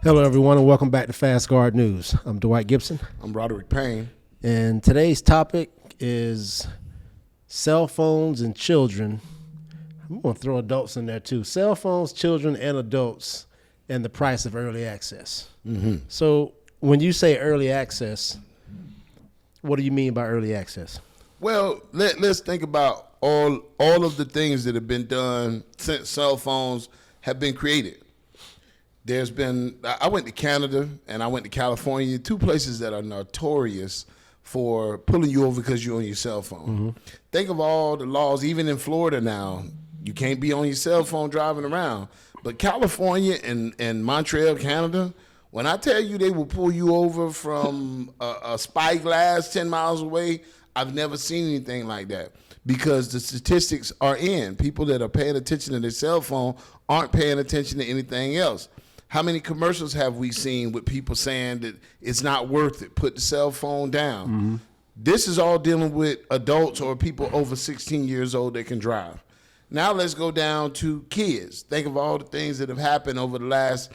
Hello, everyone, and welcome back to Fast Guard News. I'm Dwight Gibson, I'm Roderick Payne. and today's topic is cell phones and children. I'm going to throw adults in there too. Cell phones, children, and adults, and the price of early access. So, when you say early access, what do you mean by early access? Well, let's think about all of the things that have been done since cell phones have been created. I went to Canada and I went to California, two places that are notorious for pulling you over because you're on your cell phone. Think of all the laws, even in Florida now, you can't be on your cell phone driving around. But California and Montreal, Canada, when I tell you they will pull you over from a spyglass 10 miles away, I've never seen anything like that because the statistics are in. People that are paying attention to their cell phone aren't paying attention to anything else. How many commercials have we seen with people saying that it's not worth it, put the cell phone down? This is all dealing with adults or people over 16 years old that can drive. Now let's go down to kids. Think of all the things that have happened over the last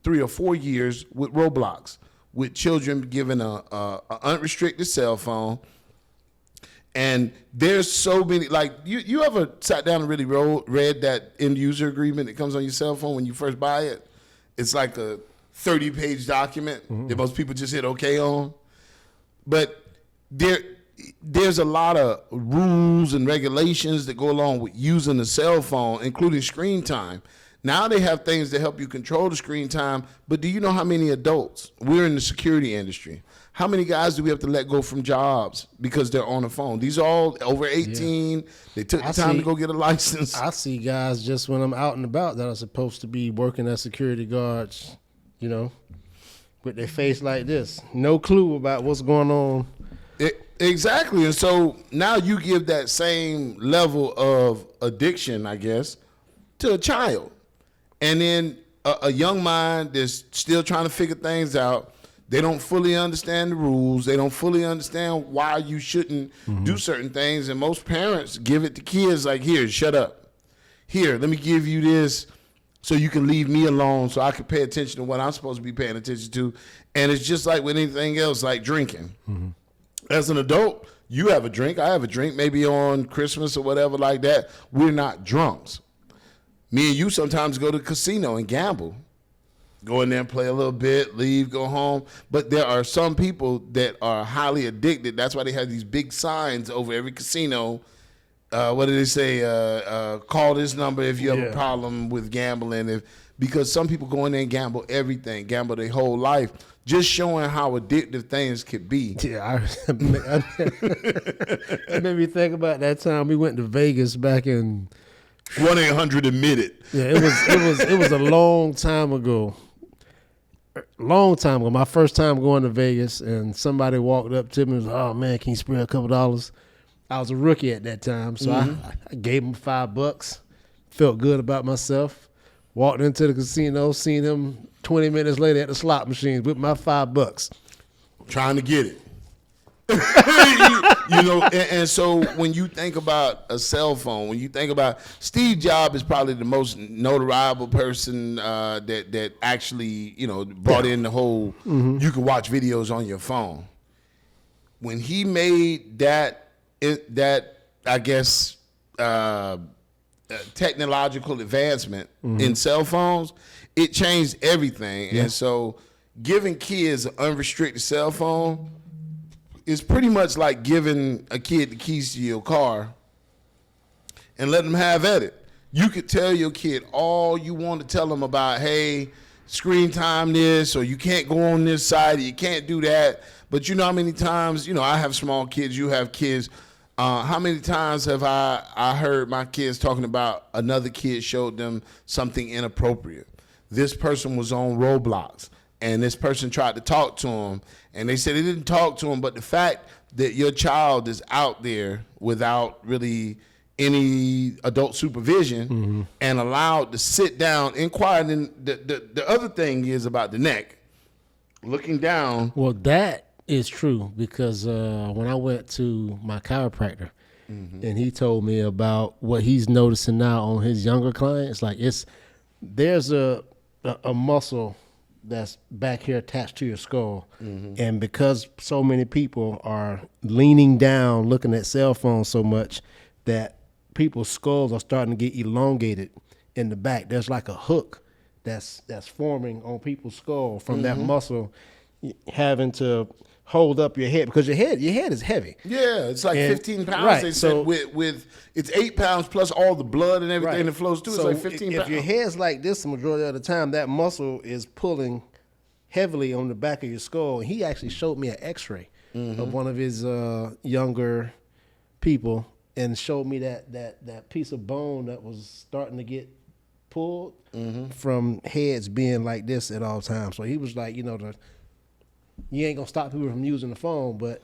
3 or 4 years with Roblox, with children given a unrestricted cell phone. And there's so many, like, you ever sat down and really read that end user agreement that comes on your cell phone when you first buy it? It's like a 30-page document that most people just hit okay on. But there's a lot of rules and regulations that go along with using the cell phone, including screen time. Now they have things to help you control the screen time, but do you know how many adults? We're in the security industry. How many guys do we have to let go from jobs because they're on the phone? These are all over 18. Yeah. They took the time to go get a license. I see guys just when I'm out and about that are supposed to be working as security guards, with their face like this. No clue about what's going on. Exactly. And so now you give that same level of addiction, I guess, to a child. And then a young mind that's still trying to figure things out. They don't fully understand the rules. They don't fully understand why you shouldn't do certain things. And most parents give it to kids like, here, shut up. Here, let me give you this so you can leave me alone so I can pay attention to what I'm supposed to be paying attention to. And it's just like with anything else, like drinking. As an adult, you have a drink. I have a drink, maybe on Christmas or whatever like that. We're not drunks. Me and you sometimes go to the casino and gamble. Go in there and play a little bit, leave, go home. But there are some people that are highly addicted. That's why they have these big signs over every casino. What do they say? Call this number if you have a problem with gambling. Because some people go in there and gamble everything, gamble their whole life, just showing how addictive things could be. Yeah, that made me think about that time we went to Vegas back in 1-800-ADMIT-IT. Yeah, it was a long time ago. My first time going to Vegas, and somebody walked up to me and was, "Oh man, can you spare a couple dollars?" I was a rookie at that time, so I gave him $5. Felt good about myself. Walked into the casino, seen him 20 minutes later at the slot machines with my $5. Trying to get it. And so when you think about a cell phone, when you think about Steve Jobs is probably the most notable person that actually brought in the whole you can watch videos on your phone. When he made that I guess technological advancement in cell phones, it changed everything. And so giving kids an unrestricted cell phone is pretty much like giving a kid the keys to your car and letting them have at it. You could tell your kid all you want to tell them about, hey, screen time this, or you can't go on this side, or you can't do that. But you know how many times, I have small kids, you have kids. How many times have I heard my kids talking about another kid showed them something inappropriate? This person was on Roblox, and this person tried to talk to him, and they said they didn't talk to him, but the fact that your child is out there without really any adult supervision and allowed to sit down, inquire. And the other thing is about the neck, looking down. Well, that is true because when I went to my chiropractor and he told me about what he's noticing now on his younger clients, like there's a muscle that's back here attached to your skull. And because so many people are leaning down looking at cell phones so much that people's skulls are starting to get elongated in the back. There's like a hook that's forming on people's skull from that muscle having to hold up your head, because your head is heavy. Yeah, it's like And- 15 pounds. right, They so- said with it's 8 pounds plus all the blood and everything that flows through. So it's like 15 if pounds. your head's like this the majority of the time, that muscle is pulling heavily on the back of your skull. And he actually showed me an X-ray of one of his younger people and showed me that piece of bone that was starting to get pulled from heads being like this at all times. So he was like, you ain't gonna stop people from using the phone, but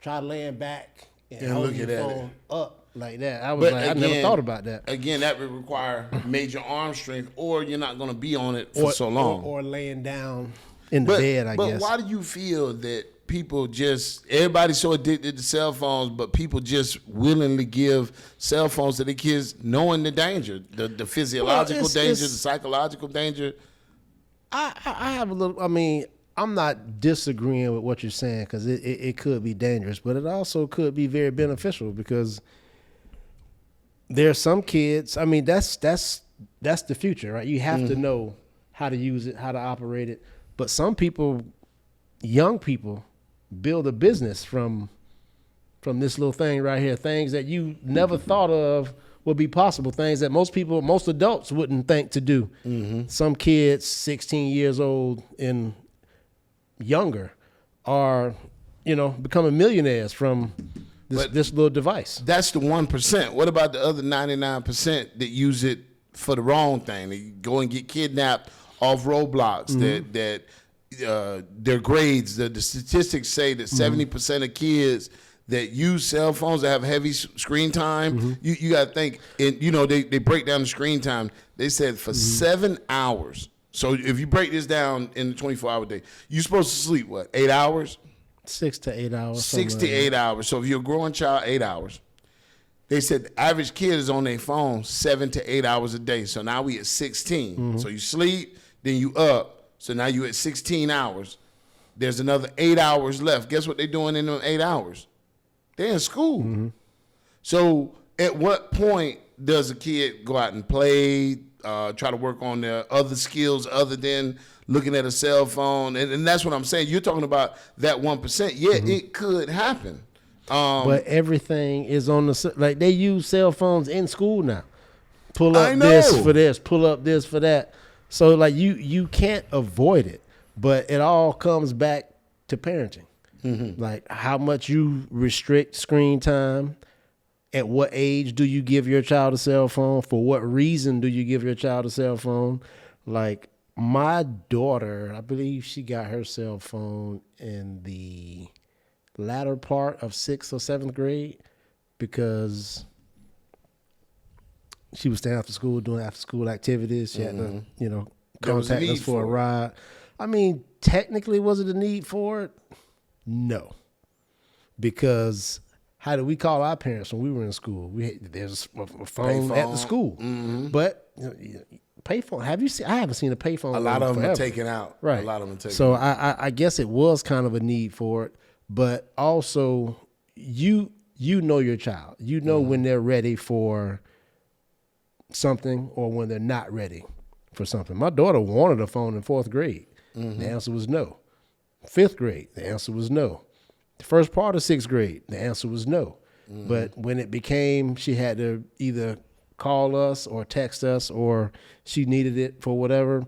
try laying back and hold looking your at phone up like that. I was I never thought about that. Again, that would require major arm strength, or you're not going to be on it for so long. Or laying down in the bed, I guess. But why do you feel that people everybody's so addicted to cell phones, but people just willingly give cell phones to the kids knowing the danger, the physiological danger, the psychological danger? I have a little, I'm not disagreeing with what you're saying, because it could be dangerous, but it also could be very beneficial, because there's some kids, that's the future, right? You have to know how to use it, how to operate it. But some people, young people, build a business from this little thing right here, things that you never thought of would be possible, things that most adults wouldn't think to do. Some kids, 16 years old and younger, are, becoming millionaires from this little device. That's the 1%. What about the other 99% that use it for the wrong thing? They go and get kidnapped off Roblox. That their grades, the statistics say that 70% of kids that use cell phones that have heavy screen time, you got to think, and they break down the screen time. They said for 7 hours. So if you break this down in the 24-hour day, you're supposed to sleep, 8 hours? 6 to 8 hours. 6 to 8 hours. So if you're a growing child, 8 hours. They said the average kid is on their phone 7 to 8 hours a day. So now we at 16. So you sleep, then you up. So now you at 16 hours. There's another 8 hours left. Guess what they're doing in them 8 hours? They're in school. So at what point does a kid go out and play, try to work on their other skills other than looking at a cell phone? And that's what I'm saying. You're talking about that 1%. Yeah, it could happen. But everything is on like they use cell phones in school now. Pull I up know. this for this, pull up this for that. So like you can't avoid it, but it all comes back to parenting. Like how much you restrict screen time. At what age do you give your child a cell phone? For what reason do you give your child a cell phone? Like my daughter, I believe she got her cell phone in the latter part of 6th or 7th grade, because she was staying after school, doing after school activities. She had to, There was a contact need us for a for it. ride. Technically, was it a need for it? No. Because how did we call our parents when we were in school? There's a phone at the school. But payphone, have you seen? I haven't seen a payphone. A lot of them forever. are taken out. Right. A lot of them are taken So out. I guess it was kind of a need for it, but also you know your child. You know when they're ready for something or when they're not ready for something. My daughter wanted a phone in 4th grade. The answer was no. 5th grade, the answer was no. The first part of 6th grade, the answer was no. But when it became she had to either call us or text us or she needed it for whatever,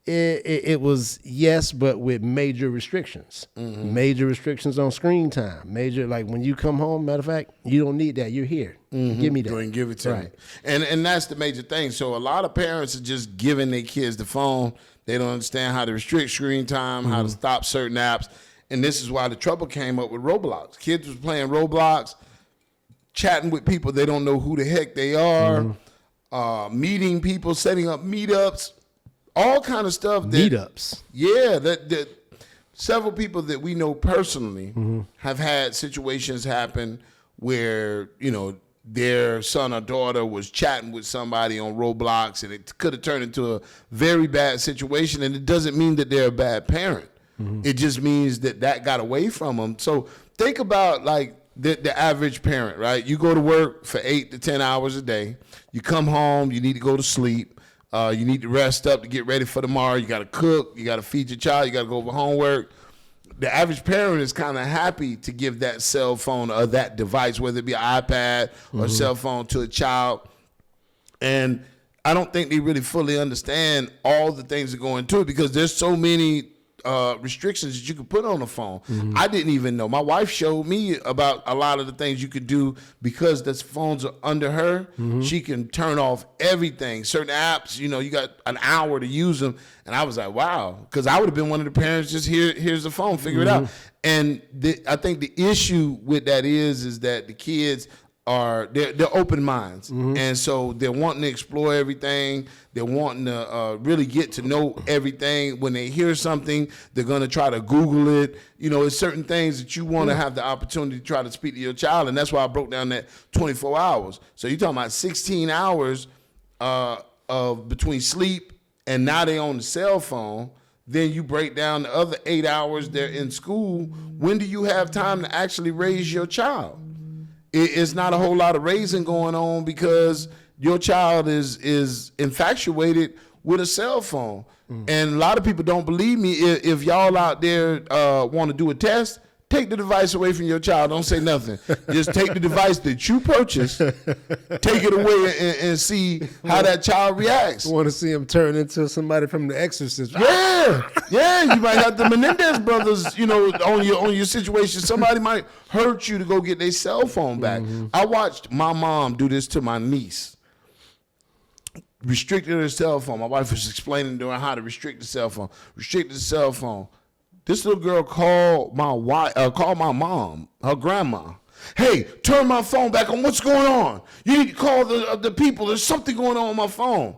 it was yes, but with major restrictions. Major restrictions on screen time. Major, like when you come home, matter of fact, you don't need that. You're here. Give me that. Go and give it to Right. them. And that's the major thing. So a lot of parents are just giving their kids the phone. They don't understand how to restrict screen time, how to stop certain apps. And this is why the trouble came up with Roblox. Kids was playing Roblox, chatting with people they don't know who the heck they are, meeting people, setting up meetups, all kind of stuff. Meetups. Yeah, that several people that we know personally have had situations happen where, their son or daughter was chatting with somebody on Roblox, and it could have turned into a very bad situation. And it doesn't mean that they're a bad parent. It just means that got away from them. So think about like the average parent, right? You go to work for 8 to 10 hours a day. You come home, you need to go to sleep. You need to rest up to get ready for tomorrow. You got to cook. You got to feed your child. You got to go over homework. The average parent is kind of happy to give that cell phone or that device, whether it be an iPad or a cell phone, to a child. And I don't think they really fully understand all the things that go into it, because there's so many restrictions that you can put on the phone. I didn't even know. My wife showed me about a lot of the things you could do because the phones are under her. She can turn off everything. Certain apps, you got an hour to use them. And I was like, wow, because I would have been one of the parents, just here's the phone, figure it out. And I think the issue with that is that the kids they're open minds, and so they're wanting to explore everything. They're wanting to really get to know everything. When they hear something, they're going to try to Google it. It's certain things that you want to have the opportunity to try to speak to your child, and that's why I broke down that 24 hours. So you're talking about 16 hours of between sleep and now they on the cell phone. Then you break down the other 8 hours they're in school. When do you have time to actually raise your child? It's not a whole lot of raising going on because your child is infatuated with a cell phone. And a lot of people don't believe me. If y'all out there want to do a test, take the device away from your child. Don't say nothing. Just take the device that you purchased, take it away and see how that child reacts. I want to see him turn into somebody from The Exorcist. Yeah. You might have the Menendez brothers, on your situation. Somebody might hurt you to go get their cell phone back. I watched my mom do this to my niece. Restricted her cell phone. My wife was explaining to her how to restrict the cell phone. Restricted the cell phone. This little girl called my mom, her grandma. Hey, turn my phone back on. What's going on? You need to call the people. There's something going on my phone.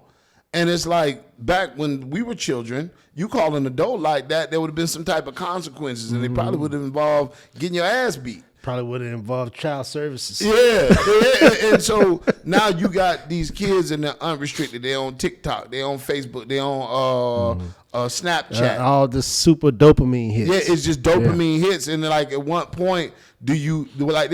And it's like back when we were children, you call an adult like that, there would have been some type of consequences, and they probably would have involved getting your ass beat. Probably would have involved child services. Yeah. And so now you got these kids and they're unrestricted. They're on TikTok. They're on Facebook. They're on Snapchat. All the super dopamine hits. Yeah, it's just dopamine hits. And like at one point, they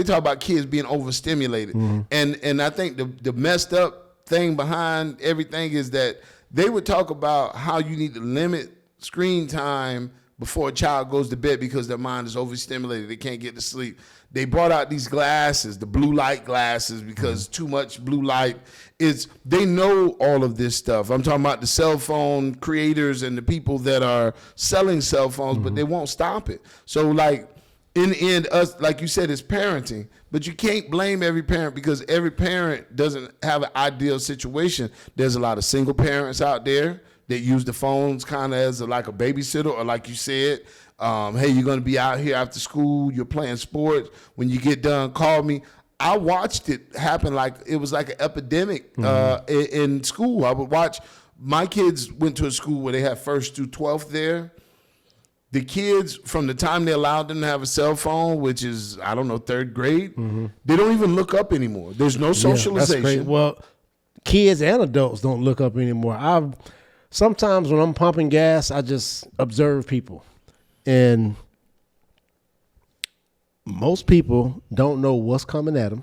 talk about kids being overstimulated. And I think the messed up thing behind everything is that they would talk about how you need to limit screen time before a child goes to bed because their mind is overstimulated. They can't get to sleep. They brought out these glasses, the blue light glasses, because too much blue light they know all of this stuff. I'm talking about the cell phone creators and the people that are selling cell phones, but they won't stop it. So like in the end, us, like you said, it's parenting, but you can't blame every parent because every parent doesn't have an ideal situation. There's a lot of single parents out there that use the phones kind of as like a babysitter, or like you said, hey, you're going to be out here after school, you're playing sports. When you get done, call me. I watched it happen like it was like an epidemic in school. I would watch. My kids went to a school where they had 1st through 12th there. The kids, from the time they allowed them to have a cell phone, which is, I don't know, 3rd grade, they don't even look up anymore. There's no socialization. That's great. Well, kids and adults don't look up anymore. Sometimes when I'm pumping gas, I just observe people. And most people don't know what's coming at them,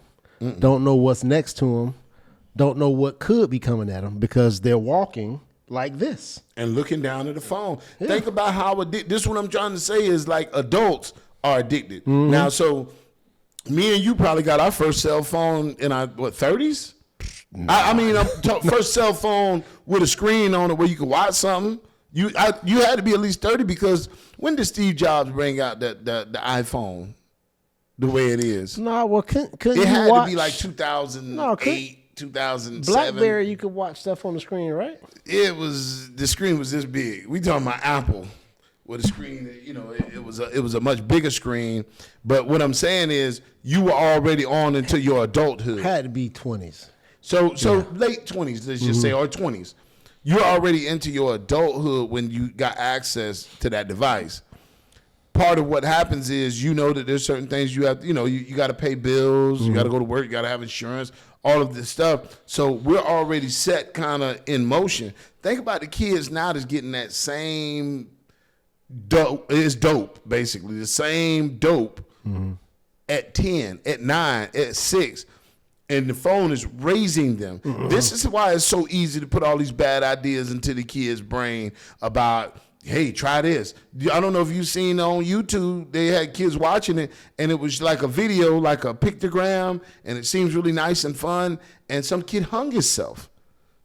don't know what's next to them, don't know what could be coming at them because they're walking like this. And looking down at the phone. Yeah. Think about how addicted. This is what I'm trying to say is like adults are addicted. Now, so me and you probably got our first cell phone in our, 30s? Nah. I mean, first cell phone with a screen on it where you could watch something. You had to be at least 30 because when did Steve Jobs bring out the iPhone the way it is? No, well, couldn't it had to be like 2008, 2007. BlackBerry, you could watch stuff on the screen, right? The screen was this big. We talking about Apple with a screen. It was a much bigger screen. But what I'm saying is, you were already on into your adulthood. Had to be 20s. So late 20s, let's just say, or 20s. You're already into your adulthood when you got access to that device. part of what happens is, you know, that there's certain things you have, you got to pay bills, you got to go to work, you got to have insurance, all of this stuff. So we're already set kind of in motion. Think about the kids now that's getting that same dope. It's dope, basically. The same dope at 10, at 9, at 6. And the phone is raising them. This is why it's so easy to put all these bad ideas into the kid's brain about, hey, try this. I don't know if you've seen on YouTube, they had kids watching it, and it was like a video, like a pictogram, and it seems really nice and fun, and some kid hung himself.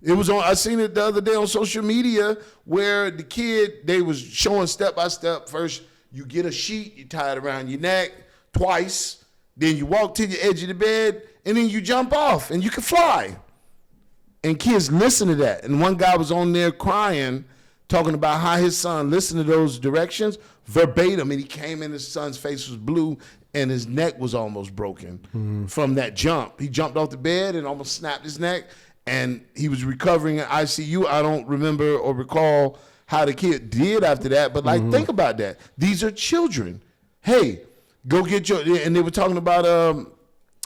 It was on. I seen it the other day on social media where the kid, they was showing step by step. First, you get a sheet, you tie it around your neck twice, then you walk to the edge of the bed, and then you jump off, and you can fly. And kids listen to that. And one guy was on there crying, talking about how his son listened to those directions verbatim, and he came in, his son's face was blue, and his neck was almost broken from that jump. He jumped off the bed and almost snapped his neck, and he was recovering in ICU. I don't remember or recall how the kid did after that, but think about that. These are children. Hey, go get your, and they were talking about,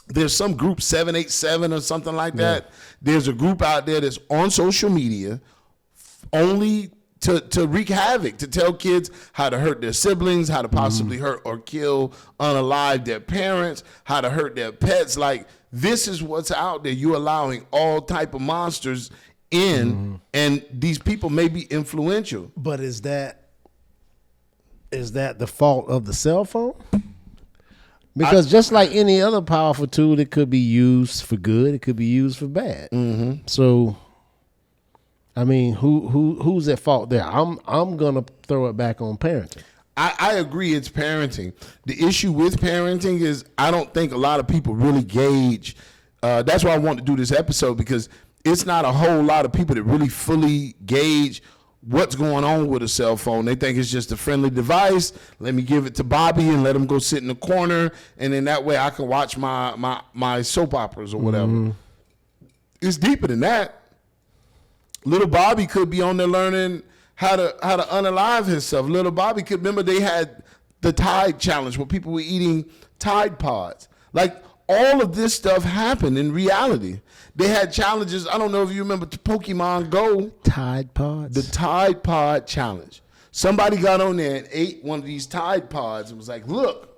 there's some group 787 or something like that. There's a group out there that's on social media only to wreak havoc, to tell kids how to hurt their siblings, how to possibly hurt or kill, unalive their parents, how to hurt their pets. Like, this is what's out there. You're allowing all type of monsters in, and these people may be influential. But is that the fault of the cell phone? Because just like any other powerful tool, it could be used for good, it could be used for bad. So, I mean, who's at fault there? I'm gonna throw it back on parenting. I agree, it's parenting. The issue with parenting is I don't think a lot of people really gauge. That's why I want to do this episode, because it's not a whole lot of people that really fully gauge what's going on with a cell phone. They think it's just a friendly device. Let me give it to Bobby and let him go sit in the corner, and then that way I can watch my soap operas or whatever. It's deeper than that. Little Bobby could be on there learning how to unalive himself. Little Bobby could, remember they had the Tide Challenge where people were eating Tide Pods. Like, all of this stuff happened in reality. They had challenges. I don't know if you remember Pokemon Go. Tide Pods. The Tide Pod Challenge. Somebody got on there and ate one of these Tide Pods and was like, look.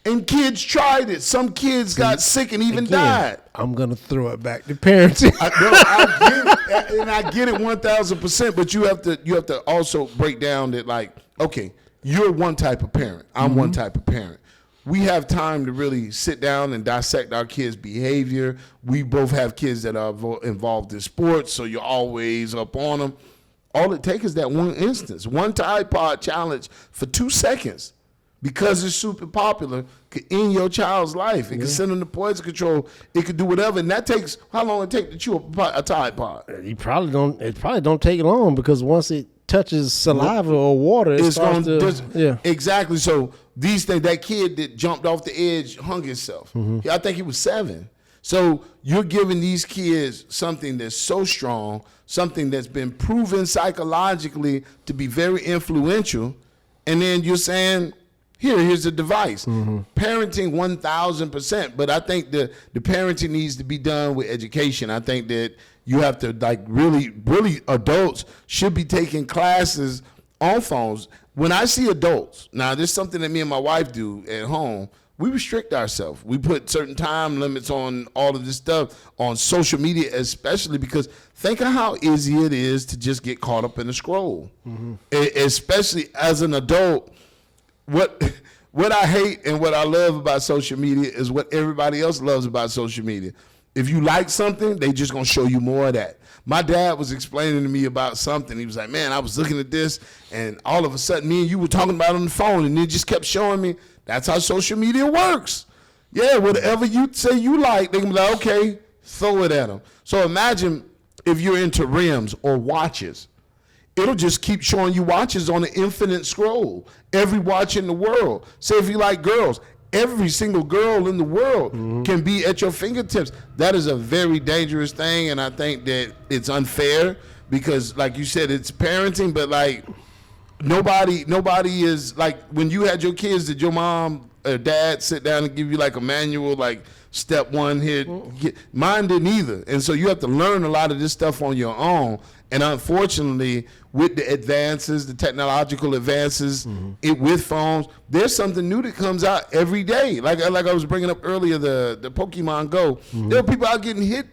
And kids tried it. Some kids got sick and even died. I'm going to throw it back to parenting. I get it, and I get it 1,000%, but you have to also break down that, like, okay, you're one type of parent. I'm one type of parent. We have time to really sit down and dissect our kids' behavior. We both have kids that are involved in sports, so you're always up on them. All it takes is that one instance, one Tide Pod challenge for 2 seconds, because it's super popular, could end your child's life. It could send them to poison control. It could do whatever, and that takes, how long it take to chew a Tide Pod? It probably don't take long, because once it touches saliva or water, it's going to. Exactly. So these things, that kid that jumped off the edge hung himself. I think he was 7. So you're giving these kids something that's so strong, something that's been proven psychologically to be very influential, and then you're saying, here's a device. Parenting 1,000%, but I think the parenting needs to be done with education. I think that you have to, like, really adults should be taking classes on phones. When I see adults, now this is something that me and my wife do at home, we restrict ourselves. We put certain time limits on all of this stuff, on social media especially, because think of how easy it is to just get caught up in a scroll. Especially as an adult, what I hate and what I love about social media is what everybody else loves about social media. If you like something, they just gonna show you more of that. My dad was explaining to me about something. He was like, man, I was looking at this, and all of a sudden me and you were talking about it on the phone, and it just kept showing me. That's how social media works. Yeah, whatever you say you like, they can be like, okay, throw it at them. So imagine if you're into rims or watches. It'll just keep showing you watches on an infinite scroll. Every watch in the world. Say if you like girls, every single girl in the world can be at your fingertips. That is a very dangerous thing, and I think that it's unfair because, like you said, it's parenting, but, like, nobody is like when you had your kids. Did your mom or dad sit down and give you like a manual, like step one here? Mine didn't either, and so you have to learn a lot of this stuff on your own. And unfortunately, with the advances, the technological advances, with phones, there's something new that comes out every day. Like I was bringing up earlier, the Pokemon Go. There are people out getting hit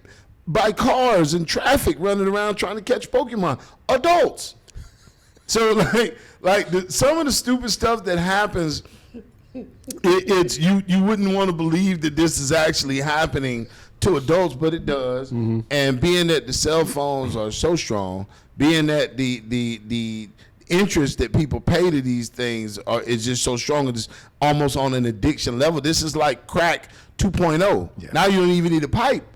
by cars and traffic running around trying to catch Pokemon. Adults. So some of the stupid stuff that happens, it's you wouldn't want to believe that this is actually happening to adults, but it does. And being that the cell phones are so strong, being that the interest that people pay to these things is just so strong, it's almost on an addiction level. This is like crack 2.0. Yeah. Now you don't even need a pipe.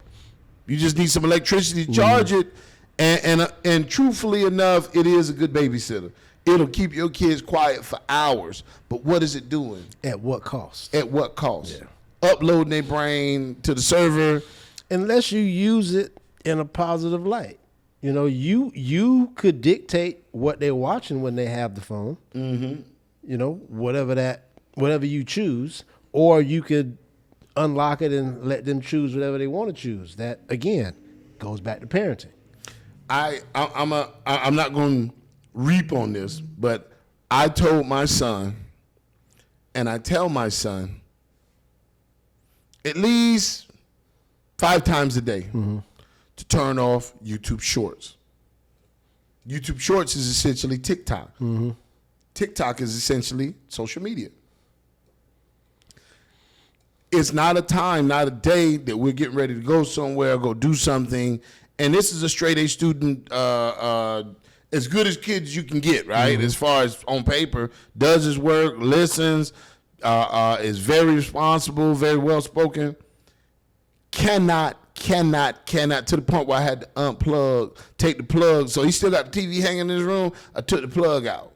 You just need some electricity to charge it. And truthfully enough, it is a good babysitter. It'll keep your kids quiet for hours. But what is it doing? At what cost? At what cost? Yeah. Uploading their brain to the server. Unless you use it in a positive light. You know, you could dictate what they're watching when they have the phone. You know, whatever you choose. Or you could unlock it and let them choose whatever they want to choose. That, again, goes back to parenting. I'm not going to reap on this, but I told my son, and I tell my son, at least 5 times a day to turn off YouTube Shorts. YouTube Shorts is essentially TikTok. TikTok is essentially social media. It's not a time, not a day that we're getting ready to go somewhere, go do something. And this is a straight A student, as good as kids you can get, right? As far as on paper, does his work, listens, is very responsible, very well spoken. Cannot, to the point where I had to unplug, take the plug. So he still got the TV hanging in his room. I took the plug out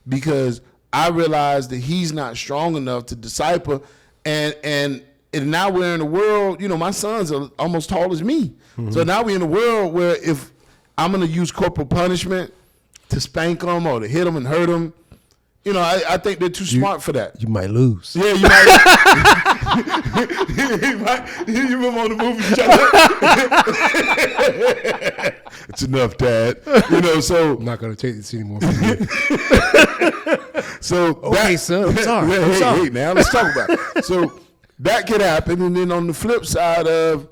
because I realized that he's not strong enough to decipher. And now we're in a world, you know, my sons are almost tall as me. So now we're in a world where if I'm going to use corporal punishment to spank them or to hit them and hurt them, you know, I think they're too smart for that. You might lose. Yeah, you might. You remember on the movie? It's enough, Dad. You know, so I'm not going to take this anymore. So okay, son. I'm sorry. Hey, now let's talk about it. So that could happen, and then on the flip side of,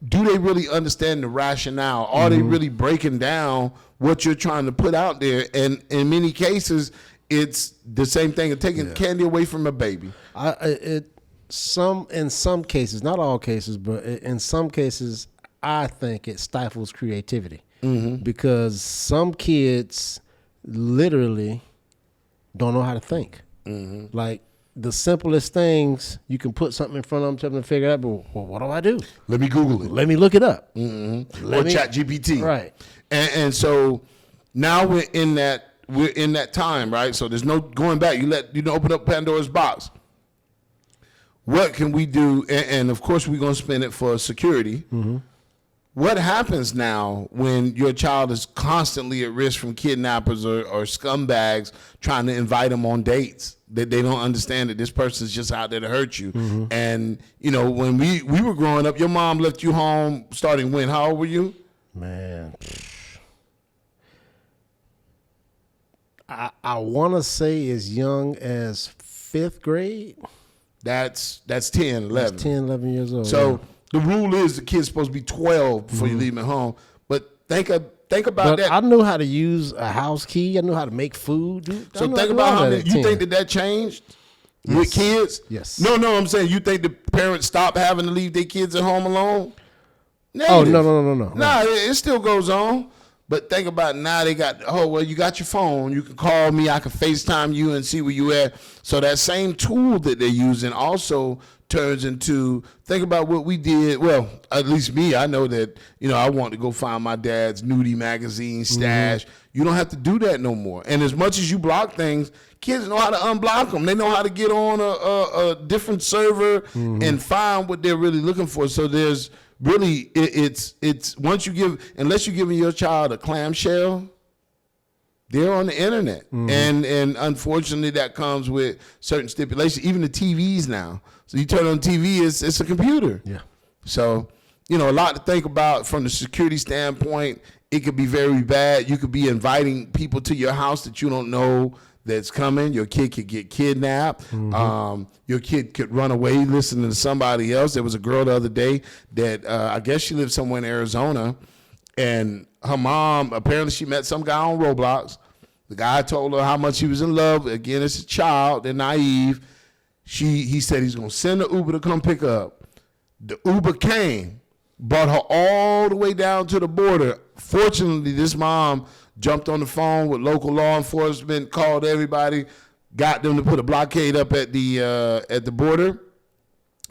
do they really understand the rationale? Are they really breaking down what you're trying to put out there? And in many cases, it's the same thing of taking candy away from a baby. In some cases, not all cases, but in some cases, I think it stifles creativity because some kids literally don't know how to think. Like the simplest things, you can put something in front of them, tell them to figure out. But well, what do I do? Let me Google it. Let me look it up. Or ChatGPT. Right. And so now we're in that time, right? So there's no going back. You open up Pandora's box. What can we do? And of course, we're going to spend it for security. What happens now when your child is constantly at risk from kidnappers or scumbags trying to invite them on dates? That they don't understand that this person's just out there to hurt you. And, you know, when we were growing up, your mom left you home starting when? How old were you? Man. I want to say as young as 5th grade. That's 10, 11. That's 10, 11 years old. So the rule is the kid's supposed to be 12 before you leave them at home. But think about that. I knew how to use a house key. I knew how to make food. So think about how you think that changed with kids? Yes. No, I'm saying you think the parents stop having to leave their kids at home alone? Negative. Oh, no. Nah, it still goes on. But think about now they got, you got your phone. You can call me. I can FaceTime you and see where you at. So that same tool that they're using also turns into, think about what we did. Well, at least me, I know that, you know, I want to go find my dad's nudie magazine stash. You don't have to do that no more. And as much as you block things, kids know how to unblock them. They know how to get on a different server and find what they're really looking for. So there's really, it's once you give, unless you're giving your child a clamshell, They're on the internet, and unfortunately, that comes with certain stipulations. Even the TVs now. So you turn on TV, it's a computer. Yeah. So, a lot to think about from the security standpoint. It could be very bad. You could be inviting people to your house that you don't know that's coming. Your kid could get kidnapped. Your kid could run away listening to somebody else. There was a girl the other day that I guess she lived somewhere in Arizona, and her mom, apparently she met some guy on Roblox. The guy told her how much he was in love. Again, it's a child. They're naive. He said he's going to send the Uber to come pick her up. The Uber came, brought her all the way down to the border. Fortunately, this mom jumped on the phone with local law enforcement, called everybody, got them to put a blockade up at the border.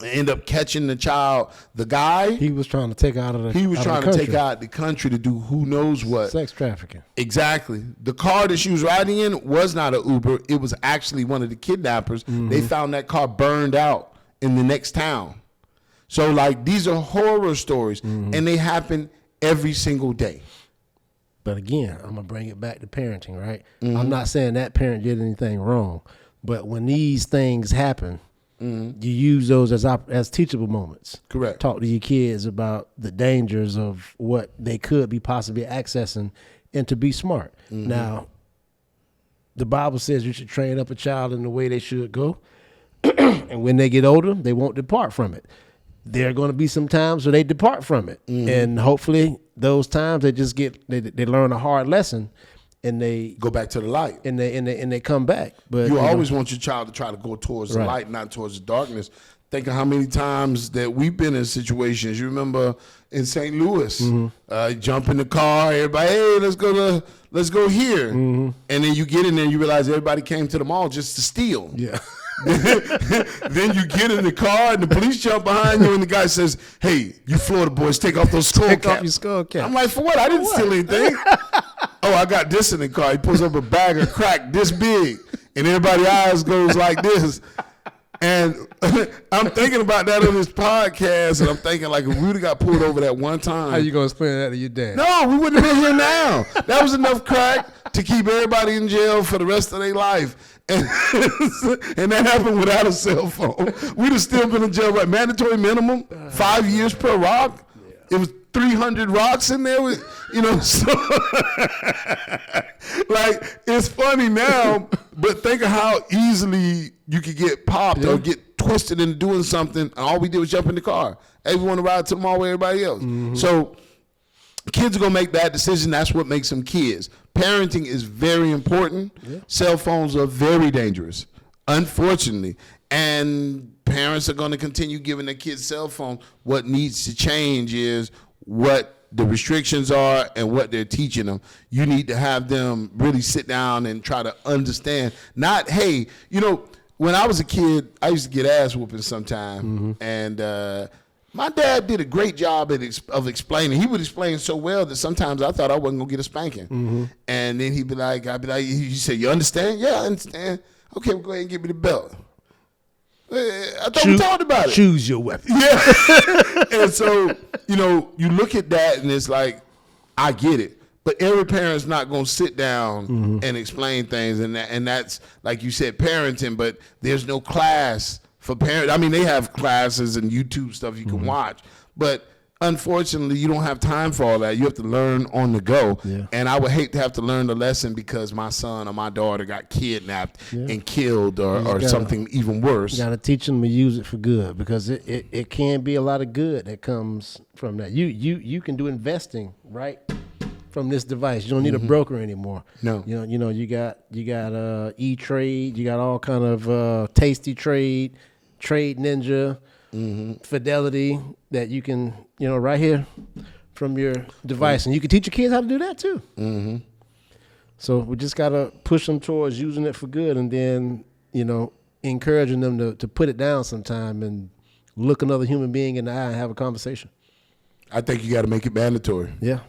End up catching the child. The guy He was trying to take out of the he was out of trying the to country. take out the country to do who knows what. Sex trafficking. Exactly. The car that she was riding in was not an Uber. It was actually one of the kidnappers. They found that car burned out in the next town. So, like, these are horror stories, and they happen every single day. But again, I'm gonna bring it back to parenting, right? I'm not saying that parent did anything wrong, but when these things happen, you use those as teachable moments. Correct. Talk to your kids about the dangers of what they could be possibly accessing, and to be smart. Now, the Bible says you should train up a child in the way they should go, and when they get older, they won't depart from it. There are going to be some times where they depart from it, and hopefully those times they just they learn a hard lesson, and they Go back to the light. and they come back. But You know, always want your child to try to go towards the Right. light, not towards the darkness. Think of how many times that we've been in situations. You remember in St. Louis, jump in the car, everybody, hey, let's go here, and then you get in there, and you realize everybody came to the mall just to steal. yeah. Then you get in the car, and the police jump behind you, and the guy says, "Hey, you Florida boys, take off those skull Take caps." off your skull cap. I'm like, "For what? I didn't steal anything." Oh, I got this in the car. He pulls up a bag of crack this big, and everybody's eyes goes like this. And I'm thinking about that on this podcast, and I'm thinking, like, if we would have got pulled over that one time. How you gonna explain that to your dad? No, we wouldn't have been here now. That was enough crack to keep everybody in jail for the rest of their life. And, and that happened without a cell phone. We'd have still been in jail, right? Mandatory minimum, 5 years per rock. It was 300 rocks in there with, so like, it's funny now, but think of how easily you could get popped or get twisted into doing something, and all we did was jump in the car. Hey, we want to ride to the mall with everybody else. So kids are going to make that decision. That's what makes them kids. Parenting is very important. Cell phones are very dangerous, unfortunately. And parents are going to continue giving their kids cell phones. What needs to change is what the restrictions are and what they're teaching them. You need to have them really sit down and try to understand. Not, hey, when I was a kid, I used to get ass whooping sometime. And my dad did a great job of explaining. He would explain so well that sometimes I thought I wasn't going to get a spanking. And then he'd be like, he said, you understand? Yeah, I understand. Okay, well, go ahead and give me the belt. I thought we talked about it. Choose your weapon. Yeah. And so, you look at that and it's like, I get it. But every parent's not going to sit down and explain things. And that's, like you said, parenting, but there's no class for parents. I mean, they have classes and YouTube stuff you can watch. But unfortunately, you don't have time for all that. You have to learn on the go. Yeah. And I would hate to have to learn the lesson because my son or my daughter got kidnapped and killed or something even worse. You got to teach them to use it for good, because it can be a lot of good that comes from that. You can do investing right from this device. You don't need a broker anymore. No. You got E-Trade. You got all kind of Tasty Trade, Trade Ninja, Fidelity that you can right here from your device, and you can teach your kids how to do that too. So we just gotta push them towards using it for good, and then encouraging them to put it down sometime and look another human being in the eye and have a conversation. I think you got to make it mandatory. Yeah.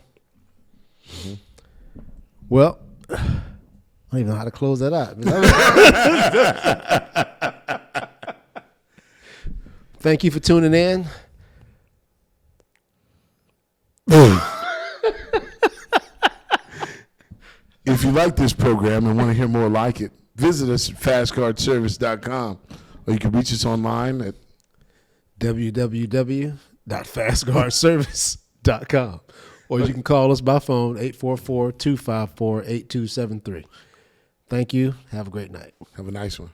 Well, I don't even know how to close that out. Thank you for tuning in. If you like this program and want to hear more like it, visit us at fastguardservice.com, or you can reach us online at www.fastguardservice.com. Or you can call us by phone, 844-254-8273. Thank you. Have a great night. Have a nice one.